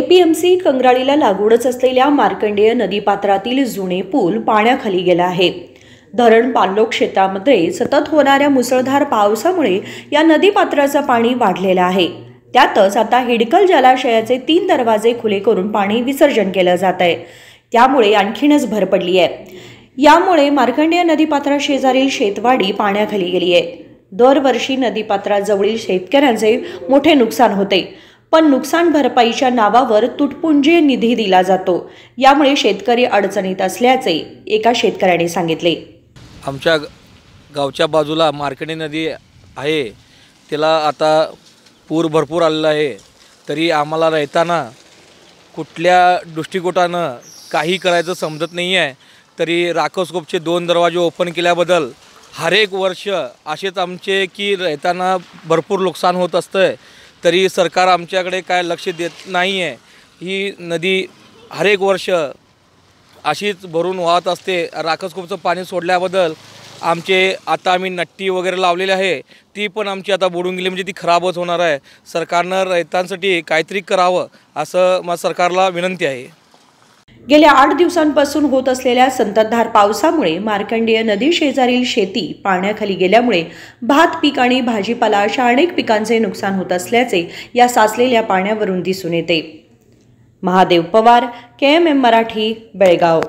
APMC कंगराळीला लागूनच असलेल्या मार्कंडेय नदीपात्रातील जुने पूल पाण्याखाली गेला आहे। धरण पाणलोट क्षेत्रामध्ये सतत होणाऱ्या मुसळधार पावसामुळे या नदीपात्राचं पाणी वाढलेलं आहे। त्यातच आता हिडकल जलाशयाचे 3 दरवाजे खुले करून पाणी विसर्जन केलं जात आहे। त्यामुळे आणखीनच भर पडली आहे। यामुळे मार्कंडेय नदीपात्रा शेजारील शेतवाडी पाण्याखाली गेली आहे। दरवर्षी नदीपात्राजवळील शेतकऱ्यांचे मोठे नुकसान होते, पण नुकसान भरपाईच्या नावावर तुटपुंजे निधी दिला जातो। यामुळे शेतकरी अडचणीत असल्याचे एका शेतकऱ्याने सांगितले। आमच्या गावच्या बाजूला मार्कंडेय नदी आहे, त्याला आता पूर भरपूर आलेला आहे। तरी आम्हाला रहिताना कुठल्या दृष्टिकोनानं काही करायचं समजत नाही आहे। तरी राखोस्कोपचे 2 दरवाजे ओपन केल्याबद्दल हर एक वर्ष असेच आमचे की रहिताना भरपूर नुकसान होत असतं। तरी सरकार आमच्याकडे काय लक्ष देत नाही आहे। ही नदी हर एक वर्ष अशीच भरून वाहत असते। राखोस्कोपचं पाणी सोडल्याबद्दल आता आम्ही नट्टी वगैरे लावलेली आहे, ती पण आमची आता बुडून गेली, म्हणजे ती खराबच होणार आहे। सरकारनं रहितांसाठी काहीतरी करावं असं माझं सरकारला विनंती आहे। गेल्या 8 दिवसांपासून होत असलेल्या संततधार पावसामुळे मार्कंडेय नदी शेजारील शेती पाण्याखाली गेल्यामुळे भात पीक आणि भाजीपाला अशा अनेक पिकांचे नुकसान होत असल्याचे या साचलेल्या पाण्यावरून दिसून येते। महादेव पवार, KMM मराठी, बेळगाव।